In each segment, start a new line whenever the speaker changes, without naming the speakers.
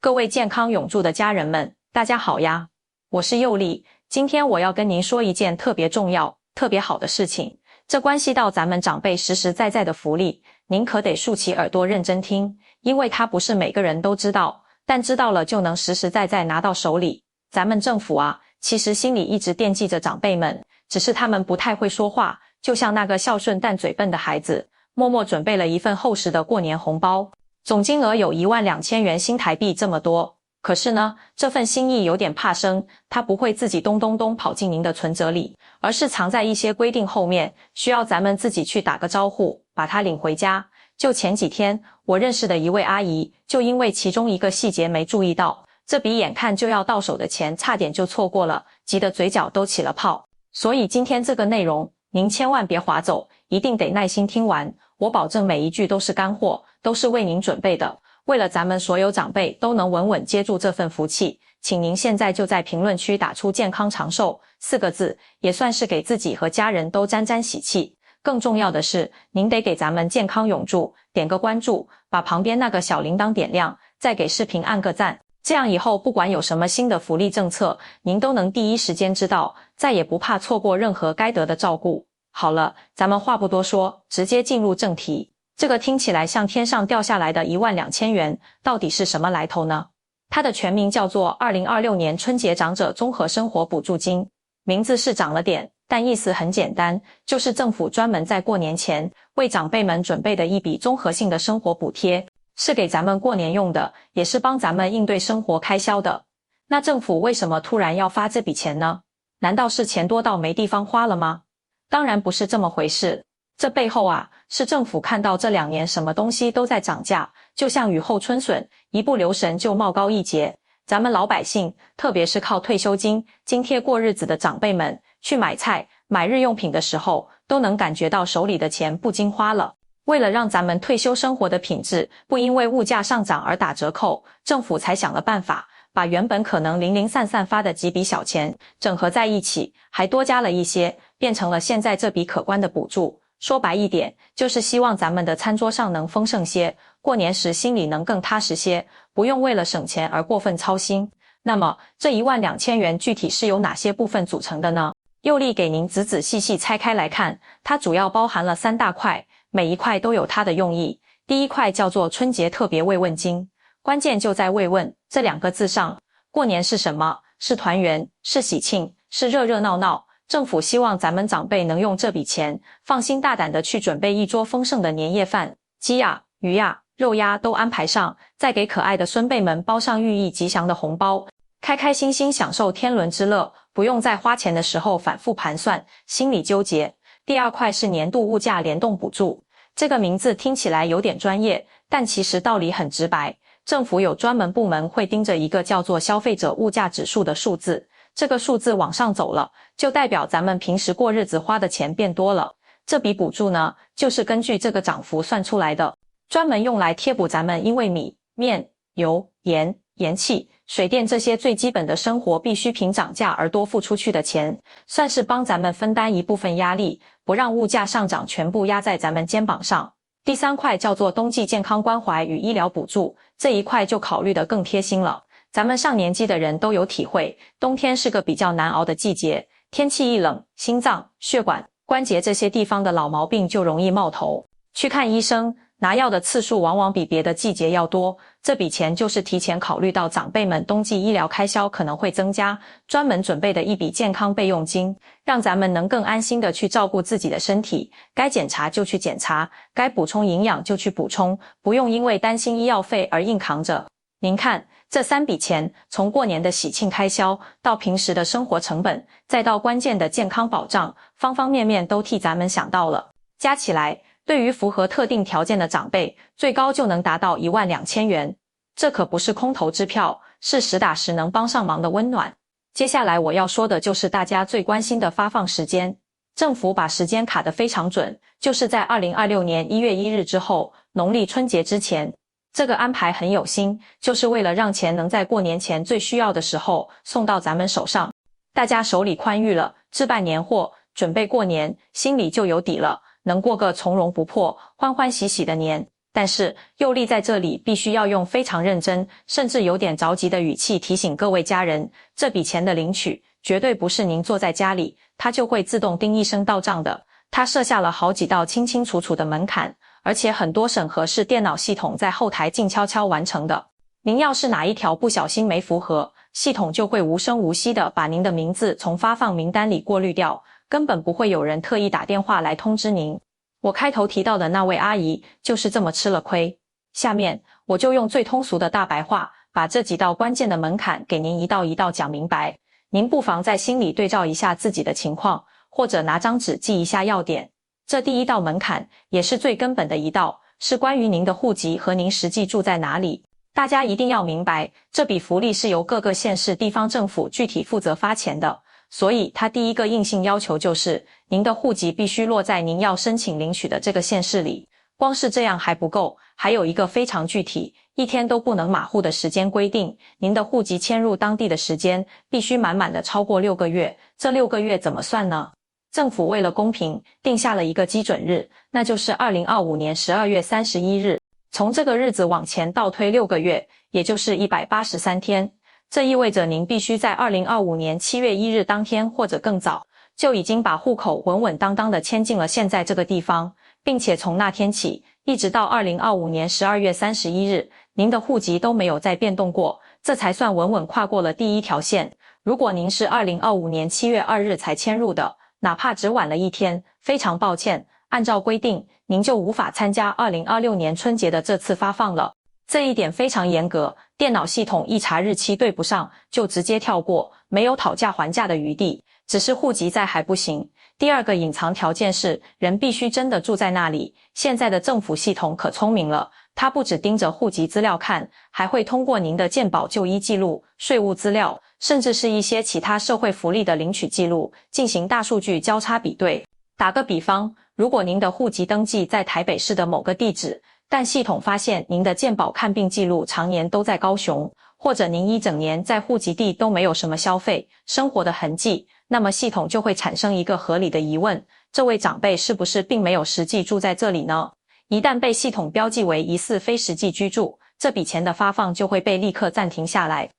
各位健康永驻的家人们，大家好呀！我是佑丽，今天我要跟您说一件特别重要、特别好的事情，这关系到咱们长辈实实在在的福利，您可得竖起耳朵认真听，因为它不是每个人都知道，但知道了就能实实在在拿到手里。咱们政府啊，其实心里一直惦记着长辈们，只是他们不太会说话，就像那个孝顺但嘴笨的孩子，默默准备了一份厚实的过年红包。总金额有12000元新台币这么多，可是呢，这份心意有点怕生，它不会自己咚咚咚跑进您的存折里，而是藏在一些规定后面，需要咱们自己去打个招呼，把它领回家。就前几天，我认识的一位阿姨，就因为其中一个细节没注意到，这笔眼看就要到手的钱差点就错过了，急得嘴角都起了泡。所以今天这个内容，您千万别划走，一定得耐心听完，我保证每一句都是干货，都是为您准备的。为了咱们所有长辈都能稳稳接住这份福气，请您现在就在评论区打出健康长寿4个字，也算是给自己和家人都沾沾喜气。更重要的是，您得给咱们健康永驻点个关注，把旁边那个小铃铛点亮，再给视频按个赞，这样以后不管有什么新的福利政策，您都能第一时间知道，再也不怕错过任何该得的照顾。好了，咱们话不多说，直接进入正题。这个听起来像天上掉下来的12000元，到底是什么来头呢？它的全名叫做2026年春节长者综合生活补助金，名字是长了点，但意思很简单，就是政府专门在过年前为长辈们准备的一笔综合性的生活补贴，是给咱们过年用的，也是帮咱们应对生活开销的。那政府为什么突然要发这笔钱呢？难道是钱多到没地方花了吗？当然不是这么回事，这背后啊，是政府看到这2年什么东西都在涨价，就像雨后春笋，一不留神就冒高一截。咱们老百姓，特别是靠退休金津贴过日子的长辈们，去买菜、买日用品的时候，都能感觉到手里的钱不经花了。为了让咱们退休生活的品质不因为物价上涨而打折扣，政府才想了办法，把原本可能零零散散发的几笔小钱整合在一起，还多加了一些，变成了现在这笔可观的补助。说白一点，就是希望咱们的餐桌上能丰盛些，过年时心里能更踏实些，不用为了省钱而过分操心。那么，这12000元具体是由哪些部分组成的呢？佑丽给您仔仔细细拆开来看，它主要包含了3大块，每一块都有它的用意。第一块叫做春节特别慰问金，关键就在慰问这2个字上。过年是什么？是团圆，是喜庆，是热热闹闹。政府希望咱们长辈能用这笔钱，放心大胆地去准备一桌丰盛的年夜饭，鸡呀、鱼呀、肉呀都安排上，再给可爱的孙辈们包上寓意吉祥的红包，开开心心享受天伦之乐，不用在花钱的时候反复盘算，心里纠结。第2块是年度物价联动补助，这个名字听起来有点专业，但其实道理很直白，政府有专门部门会盯着一个叫做消费者物价指数的数字，这个数字往上走了，就代表咱们平时过日子花的钱变多了。这笔补助呢，就是根据这个涨幅算出来的，专门用来贴补咱们因为米、面、油、盐、盐气、水电这些最基本的生活必需品涨价而多付出去的钱，算是帮咱们分担一部分压力，不让物价上涨全部压在咱们肩膀上。第3块叫做冬季健康关怀与医疗补助，这一块就考虑得更贴心了。咱们上年纪的人都有体会，冬天是个比较难熬的季节，天气一冷，心脏、血管、关节这些地方的老毛病就容易冒头。去看医生，拿药的次数往往比别的季节要多，这笔钱就是提前考虑到长辈们冬季医疗开销可能会增加，专门准备的一笔健康备用金，让咱们能更安心的去照顾自己的身体，该检查就去检查，该补充营养就去补充，不用因为担心医药费而硬扛着。您看，这3笔钱，从过年的喜庆开销，到平时的生活成本，再到关键的健康保障，方方面面都替咱们想到了。加起来，对于符合特定条件的长辈，最高就能达到12000元。这可不是空头支票，是实打实能帮上忙的温暖。接下来我要说的就是大家最关心的发放时间。政府把时间卡得非常准，就是在2026年1月1日之后，农历春节之前。这个安排很有心，就是为了让钱能在过年前最需要的时候送到咱们手上。大家手里宽裕了，置办年货，准备过年，心里就有底了，能过个从容不迫、欢欢喜喜的年。但是佑利在这里必须要用非常认真，甚至有点着急的语气提醒各位家人，这笔钱的领取绝对不是您坐在家里，它就会自动叮一声到账的。它设下了好几道清清楚楚的门槛，而且很多审核是电脑系统在后台静悄悄完成的。您要是哪一条不小心没符合，系统就会无声无息地把您的名字从发放名单里过滤掉，根本不会有人特意打电话来通知您。我开头提到的那位阿姨就是这么吃了亏。下面我就用最通俗的大白话，把这几道关键的门槛给您一道一道讲明白。您不妨在心里对照一下自己的情况，或者拿张纸记一下要点。这第一道门槛，也是最根本的一道，是关于您的户籍和您实际住在哪里。大家一定要明白，这笔福利是由各个县市地方政府具体负责发钱的，所以它第一个硬性要求就是您的户籍必须落在您要申请领取的这个县市里。光是这样还不够，还有一个非常具体，一天都不能马虎的时间规定，您的户籍迁入当地的时间必须满满的超过6个月。这6个月怎么算呢？政府为了公平，定下了一个基准日，那就是2025年12月31日。从这个日子往前倒推6个月，也就是183天。这意味着您必须在2025年7月1日当天或者更早，就已经把户口稳稳当当地迁进了现在这个地方，并且从那天起，一直到2025年12月31日，您的户籍都没有再变动过，这才算稳稳跨过了第一条线。如果您是2025年7月2日才迁入的，哪怕只晚了一天，非常抱歉，按照规定，您就无法参加2026年春节的这次发放了。这一点非常严格，电脑系统一查日期对不上，就直接跳过，没有讨价还价的余地，只是户籍在还不行。第二个隐藏条件是，人必须真的住在那里。现在的政府系统可聪明了，它不只盯着户籍资料看，还会通过您的健保就医记录、税务资料，甚至是一些其他社会福利的领取记录，进行大数据交叉比对。打个比方，如果您的户籍登记在台北市的某个地址，但系统发现您的健保看病记录常年都在高雄，或者您一整年在户籍地都没有什么消费、生活的痕迹，那么系统就会产生一个合理的疑问，这位长辈是不是并没有实际住在这里呢？一旦被系统标记为疑似非实际居住，这笔钱的发放就会被立刻暂停下来。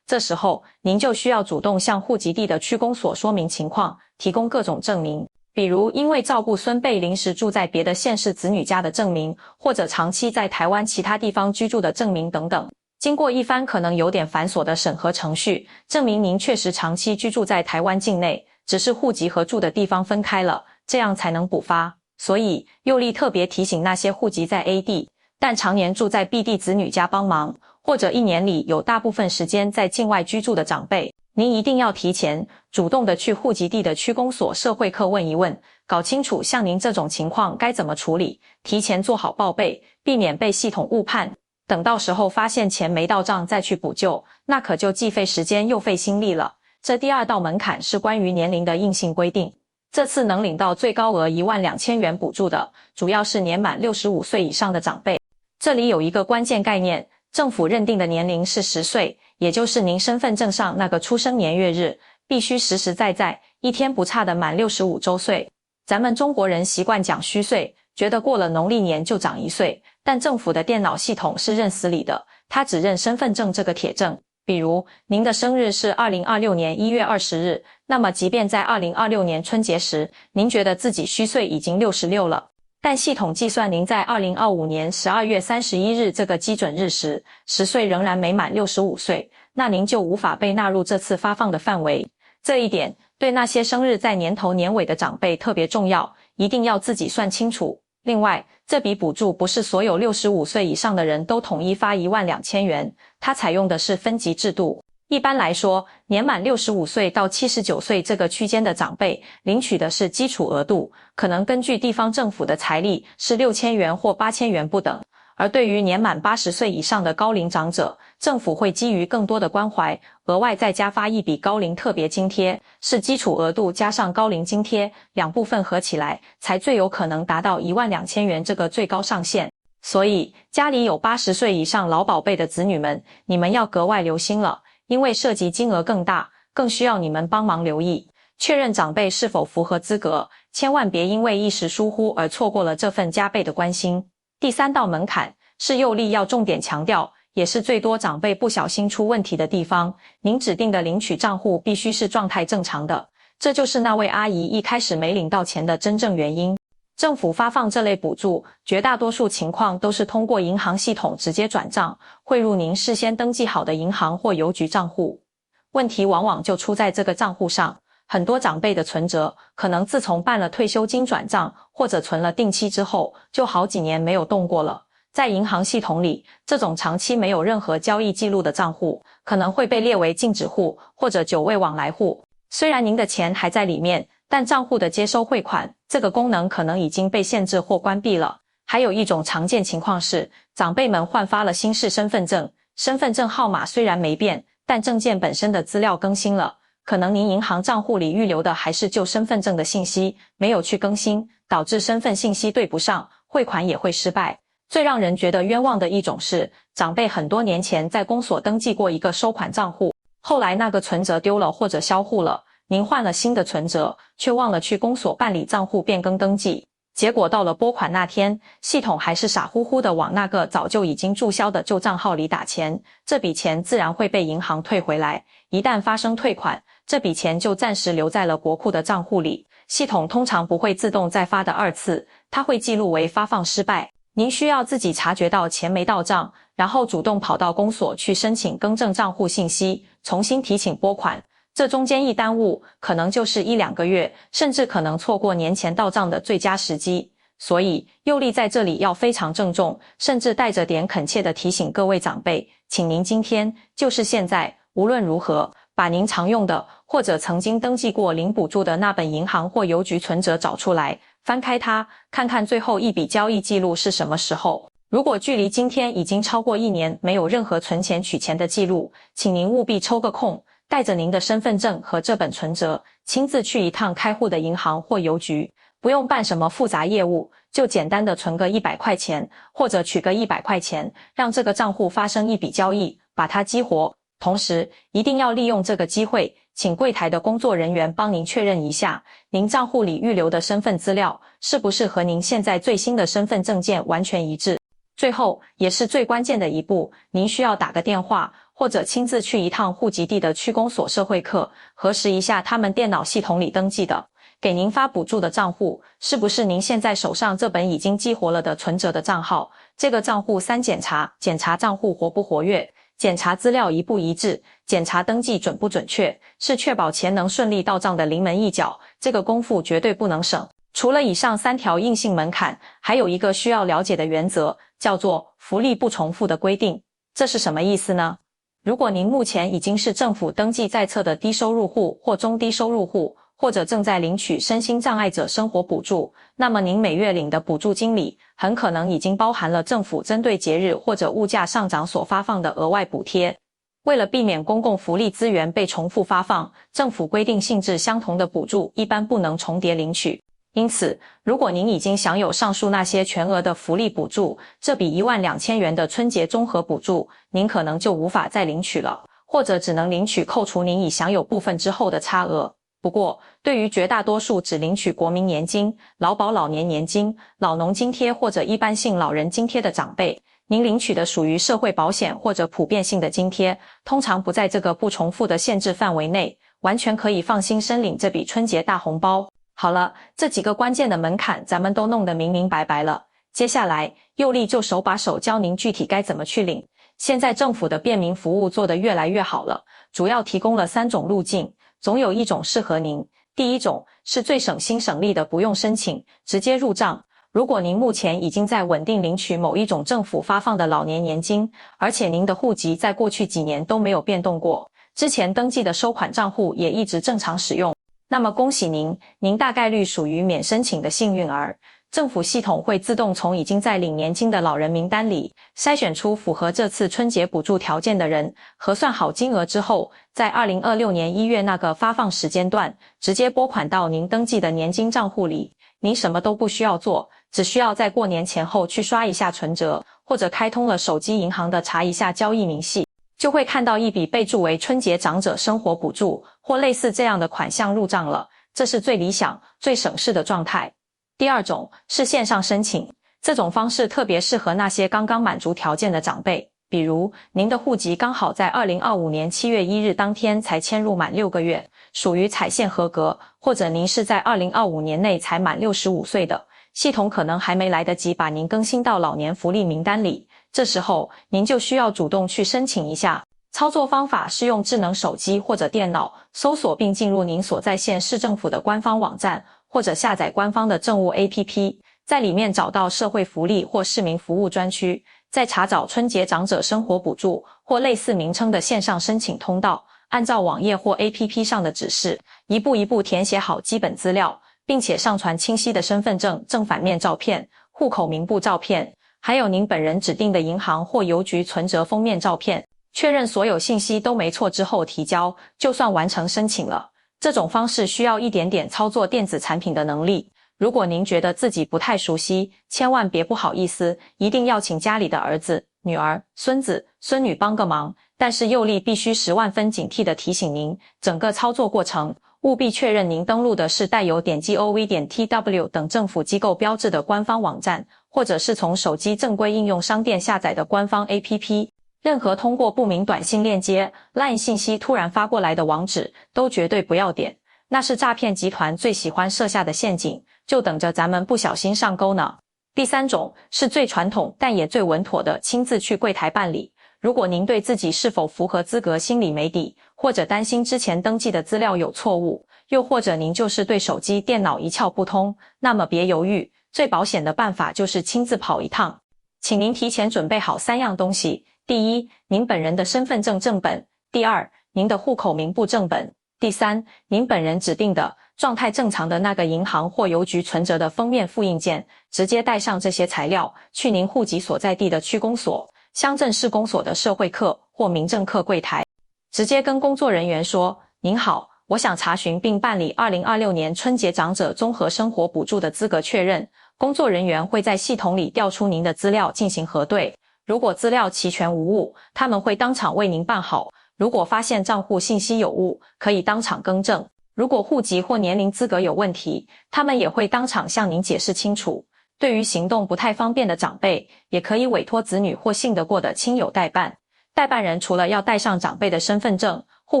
这时候，您就需要主动向户籍地的区公所说明情况，提供各种证明，比如因为照顾孙辈临时住在别的县市子女家的证明，或者长期在台湾其他地方居住的证明等等。经过一番可能有点繁琐的审核程序，证明您确实长期居住在台湾境内，只是户籍和住的地方分开了，这样才能补发。所以，佑利特别提醒那些户籍在 A 地，但常年住在 B 地子女家帮忙，或者一年里有大部分时间在境外居住的长辈，您一定要提前主动的去户籍地的区公所社会课问一问，搞清楚像您这种情况该怎么处理，提前做好报备，避免被系统误判。等到时候发现钱没到账再去补救，那可就既费时间又费心力了。这第二道门槛是关于年龄的硬性规定。这次能领到最高额12000元补助的，主要是年满65岁以上的长辈。这里有一个关键概念，政府认定的年龄是10岁，也就是您身份证上那个出生年月日，必须实实在在，一天不差的满65周岁。咱们中国人习惯讲虚岁，觉得过了农历年就长1岁，但政府的电脑系统是认死理的，它只认身份证这个铁证。比如您的生日是2026年1月20日，那么即便在2026年春节时，您觉得自己虚岁已经66了，但系统计算您在2025年12月31日这个基准日时，10岁仍然没满65岁，那您就无法被纳入这次发放的范围。这一点对那些生日在年头年尾的长辈特别重要，一定要自己算清楚。另外，这笔补助不是所有65岁以上的人都统一发12000元，它采用的是分级制度。一般来说，年满65岁到79岁这个区间的长辈领取的是基础额度，可能根据地方政府的财力是6000元或8000元不等。而对于年满80岁以上的高龄长者，政府会基于更多的关怀，额外再加发一笔高龄特别津贴，是基础额度加上高龄津贴两部分合起来，才最有可能达到12000元这个最高上限。所以，家里有80岁以上老宝贝的子女们，你们要格外留心了，因为涉及金额更大，更需要你们帮忙留意，确认长辈是否符合资格，千万别因为一时疏忽而错过了这份加倍的关心。第三道门槛是佑利要重点强调，也是最多长辈不小心出问题的地方，您指定的领取账户必须是状态正常的，这就是那位阿姨一开始没领到钱的真正原因。政府发放这类补助，绝大多数情况都是通过银行系统直接转账，汇入您事先登记好的银行或邮局账户。问题往往就出在这个账户上，很多长辈的存折可能自从办了退休金转账或者存了定期之后，就好几年没有动过了。在银行系统里，这种长期没有任何交易记录的账户，可能会被列为禁止户或者久未往来户。虽然您的钱还在里面，但账户的接收汇款这个功能可能已经被限制或关闭了。还有一种常见情况是，长辈们换发了新式身份证，身份证号码虽然没变，但证件本身的资料更新了，可能您银行账户里预留的还是旧身份证的信息，没有去更新，导致身份信息对不上，汇款也会失败。最让人觉得冤枉的一种是，长辈很多年前在公所登记过一个收款账户，后来那个存折丢了或者销户了，您换了新的存折，却忘了去公所办理账户变更登记，结果到了拨款那天，系统还是傻乎乎的往那个早就已经注销的旧账号里打钱，这笔钱自然会被银行退回来。一旦发生退款，这笔钱就暂时留在了国库的账户里，系统通常不会自动再发的二次，它会记录为发放失败。您需要自己察觉到钱没到账，然后主动跑到公所去申请更正账户信息，重新提请拨款。这中间一耽误，可能就是1-2个月，甚至可能错过年前到账的最佳时机。所以佑利在这里要非常郑重，甚至带着点恳切地提醒各位长辈，请您今天，就是现在，无论如何，把您常用的或者曾经登记过领补助的那本银行或邮局存折找出来，翻开它，看看最后一笔交易记录是什么时候。如果距离今天已经超过1年，没有任何存钱取钱的记录，请您务必抽个空，带着您的身份证和这本存折，亲自去一趟开户的银行或邮局，不用办什么复杂业务，就简单的存个100块钱，或者取个100块钱，让这个账户发生一笔交易，把它激活。同时，一定要利用这个机会，请柜台的工作人员帮您确认一下，您账户里预留的身份资料是不是和您现在最新的身份证件完全一致。最后，也是最关键的一步，您需要打个电话，或者亲自去一趟户籍地的区公所社会课，核实一下他们电脑系统里登记的给您发补助的账户，是不是您现在手上这本已经激活了的存折的账号。这个账户3检查：检查账户活不活跃，检查资料一不一致，检查登记准不准确，是确保钱能顺利到账的临门一脚，这个功夫绝对不能省。除了以上3条硬性门槛，还有一个需要了解的原则，叫做福利不重复的规定。这是什么意思呢？如果您目前已经是政府登记在册的低收入户或中低收入户，或者正在领取身心障碍者生活补助，那么您每月领的补助金里很可能已经包含了政府针对节日或者物价上涨所发放的额外补贴。为了避免公共福利资源被重复发放，政府规定性质相同的补助一般不能重叠领取。因此，如果您已经享有上述那些全额的福利补助，这笔12000元的春节综合补助，您可能就无法再领取了，或者只能领取扣除您已享有部分之后的差额。不过，对于绝大多数只领取国民年金、劳保老年年金、老农津贴或者一般性老人津贴的长辈，您领取的属于社会保险或者普遍性的津贴，通常不在这个不重复的限制范围内，完全可以放心申领这笔春节大红包。好了，这几个关键的门槛咱们都弄得明明白白了，接下来佑利就手把手教您具体该怎么去领。现在政府的便民服务做得越来越好了，主要提供了3种路径，总有一种适合您。第一种是最省心省力的，不用申请，直接入账。如果您目前已经在稳定领取某一种政府发放的老年年金，而且您的户籍在过去几年都没有变动过，之前登记的收款账户也一直正常使用，那么恭喜您，您大概率属于免申请的幸运儿。政府系统会自动从已经在领年金的老人名单里筛选出符合这次春节补助条件的人，核算好金额之后，在2026年1月那个发放时间段，直接拨款到您登记的年金账户里。您什么都不需要做，只需要在过年前后去刷一下存折，或者开通了手机银行的查一下交易明细，就会看到一笔备注为春节长者生活补助或类似这样的款项入账了，这是最理想、最省事的状态。第二种是线上申请，这种方式特别适合那些刚刚满足条件的长辈，比如您的户籍刚好在2025年7月1日当天才迁入满6个月，属于采线合格，或者您是在2025年内才满65岁的，系统可能还没来得及把您更新到老年福利名单里，这时候您就需要主动去申请一下。操作方法是用智能手机或者电脑搜索并进入您所在县市政府的官方网站，或者下载官方的政务 APP， 在里面找到社会福利或市民服务专区，再查找春节长者生活补助或类似名称的线上申请通道，按照网页或 APP 上的指示，一步一步填写好基本资料，并且上传清晰的身份证正反面照片、户口名簿照片，还有您本人指定的银行或邮局存折封面照片，确认所有信息都没错之后提交，就算完成申请了。这种方式需要一点点操作电子产品的能力，如果您觉得自己不太熟悉，千万别不好意思，一定要请家里的儿子、女儿、孙子、孙女帮个忙。但是佑利必须10万分警惕地提醒您，整个操作过程务必确认您登录的是带有点击 gov.tw 等政府机构标志的官方网站，或者是从手机正规应用商店下载的官方 APP。任何通过不明短信链接、LINE 信息突然发过来的网址，都绝对不要点，那是诈骗集团最喜欢设下的陷阱，就等着咱们不小心上钩呢。第3种是最传统但也最稳妥的，亲自去柜台办理。如果您对自己是否符合资格心里没底，或者担心之前登记的资料有错误，又或者您就是对手机、电脑一窍不通，那么别犹豫，最保险的办法就是亲自跑一趟。请您提前准备好3样东西。第一，您本人的身份证正本；第二，您的户口名簿正本；第三，您本人指定的状态正常的那个银行或邮局存折的封面复印件。直接带上这些材料，去您户籍所在地的区公所、乡镇市公所的社会课或民政课柜台，直接跟工作人员说：您好，我想查询并办理2026年春节长者综合生活补助的资格确认。工作人员会在系统里调出您的资料进行核对，如果资料齐全无误，他们会当场为您办好；如果发现账户信息有误，可以当场更正；如果户籍或年龄资格有问题，他们也会当场向您解释清楚。对于行动不太方便的长辈，也可以委托子女或信得过的亲友代办。代办人除了要带上长辈的身份证、户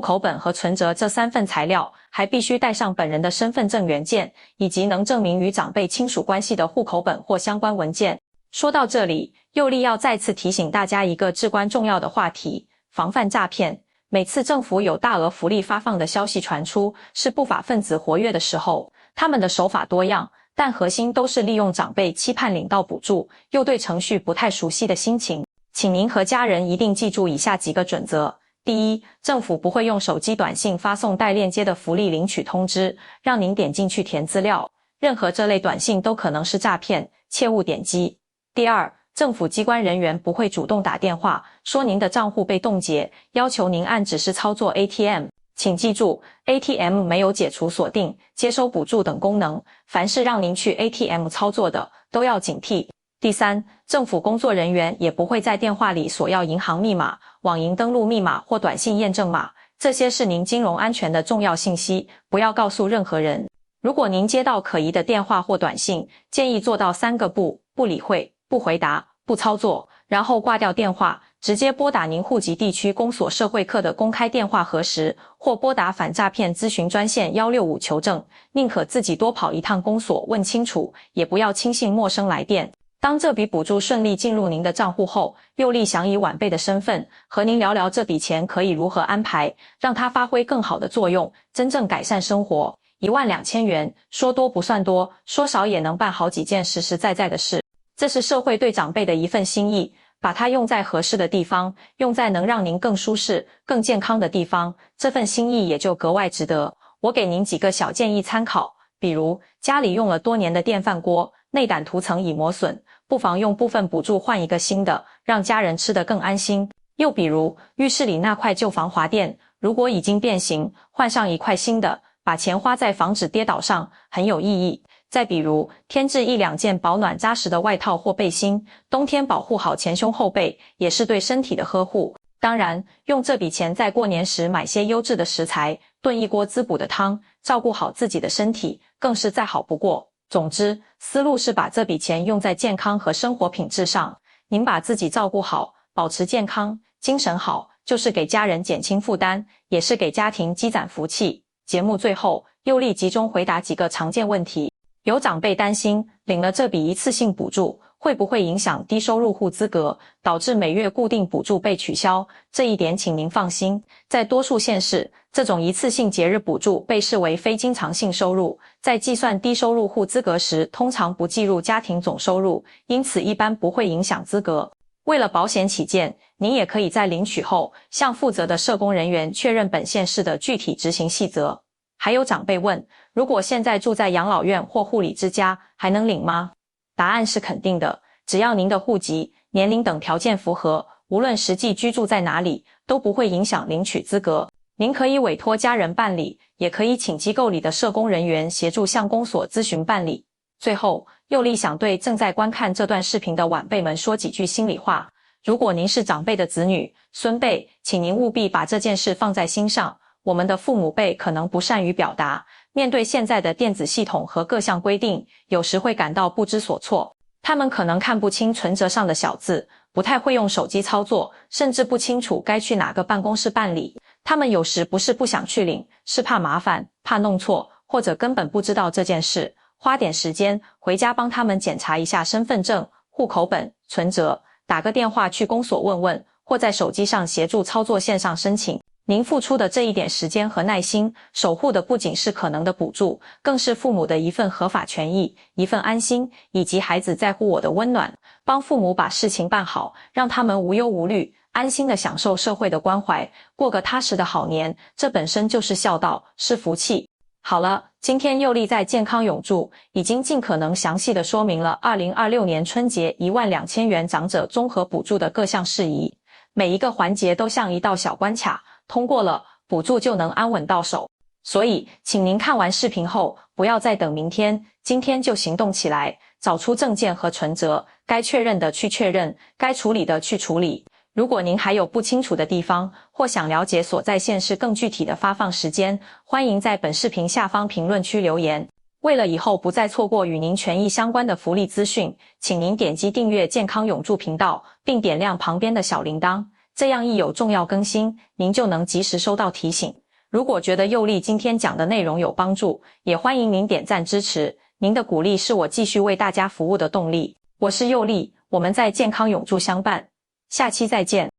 口本和存折这3份材料，还必须带上本人的身份证原件，以及能证明与长辈亲属关系的户口本或相关文件。说到这里，佑利要再次提醒大家一个至关重要的话题：防范诈骗。每次政府有大额福利发放的消息传出，是不法分子活跃的时候，他们的手法多样，但核心都是利用长辈期盼领到补助，又对程序不太熟悉的心情。请您和家人一定记住以下几个准则。第一，政府不会用手机短信发送带链接的福利领取通知，让您点进去填资料。任何这类短信都可能是诈骗，切勿点击。第二，政府机关人员不会主动打电话说您的账户被冻结，要求您按指示操作 ATM。请记住 ，ATM 没有解除锁定、接收补助等功能，凡是让您去 ATM 操作的，都要警惕。第三，政府工作人员也不会在电话里索要银行密码、网银登录密码或短信验证码，这些是您金融安全的重要信息，不要告诉任何人。如果您接到可疑的电话或短信，建议做到3个不：不理会、不回答、不操作，然后挂掉电话，直接拨打您户籍地区公所社会课的公开电话核实，或拨打反诈骗咨询专线165求证。宁可自己多跑一趟公所问清楚，也不要轻信陌生来电。当这笔补助顺利进入您的账户后，佑利想以晚辈的身份和您聊聊这笔钱可以如何安排，让它发挥更好的作用，真正改善生活。12000元，说多不算多，说少也能办好几件实实在在的事。这是社会对长辈的一份心意，把它用在合适的地方，用在能让您更舒适、更健康的地方，这份心意也就格外值得。我给您几个小建议参考，比如家里用了多年的电饭锅，内胆涂层已磨损，不妨用部分补助换一个新的，让家人吃得更安心。又比如浴室里那块旧防滑垫，如果已经变形，换上一块新的，把钱花在防止跌倒上，很有意义。再比如添置1-2件保暖扎实的外套或背心，冬天保护好前胸后背，也是对身体的呵护。当然，用这笔钱在过年时买些优质的食材，炖一锅滋补的汤，照顾好自己的身体，更是再好不过。总之，思路是把这笔钱用在健康和生活品质上。您把自己照顾好，保持健康，精神好，就是给家人减轻负担，也是给家庭积攒福气。节目最后，佑丽集中回答几个常见问题。有长辈担心，领了这笔一次性补助，会不会影响低收入户资格，导致每月固定补助被取消？这一点请您放心，在多数县市，这种一次性节日补助被视为非经常性收入，在计算低收入户资格时，通常不计入家庭总收入，因此一般不会影响资格。为了保险起见，您也可以在领取后，向负责的社工人员确认本县市的具体执行细则。还有长辈问，如果现在住在养老院或护理之家，还能领吗？答案是肯定的，只要您的户籍、年龄等条件符合，无论实际居住在哪里，都不会影响领取资格。您可以委托家人办理，也可以请机构里的社工人员协助向公所咨询办理。最后，佑丽想对正在观看这段视频的晚辈们说几句心里话。如果您是长辈的子女、孙辈，请您务必把这件事放在心上。我们的父母辈可能不善于表达，面对现在的电子系统和各项规定，有时会感到不知所措。他们可能看不清存折上的小字，不太会用手机操作，甚至不清楚该去哪个办公室办理。他们有时不是不想去领，是怕麻烦，怕弄错，或者根本不知道这件事。花点时间回家帮他们检查一下身份证、户口本、存折，打个电话去公所问问，或在手机上协助操作线上申请。您付出的这一点时间和耐心，守护的不仅是可能的补助，更是父母的一份合法权益，一份安心，以及孩子在乎我的温暖。帮父母把事情办好，让他们无忧无虑，安心地享受社会的关怀，过个踏实的好年，这本身就是孝道，是福气。好了，今天佑丽在健康永驻已经尽可能详细地说明了2026年春节12000元长者综合补助的各项事宜，每一个环节都像一道小关卡，通过了，补助就能安稳到手。所以，请您看完视频后，不要再等明天，今天就行动起来，找出证件和存折，该确认的去确认，该处理的去处理。如果您还有不清楚的地方，或想了解所在县市更具体的发放时间，欢迎在本视频下方评论区留言。为了以后不再错过与您权益相关的福利资讯，请您点击订阅健康永驻频道，并点亮旁边的小铃铛，这样一有重要更新，您就能及时收到提醒。如果觉得佑丽今天讲的内容有帮助，也欢迎您点赞支持，您的鼓励是我继续为大家服务的动力。我是佑丽，我们在健康永驻相伴，下期再见。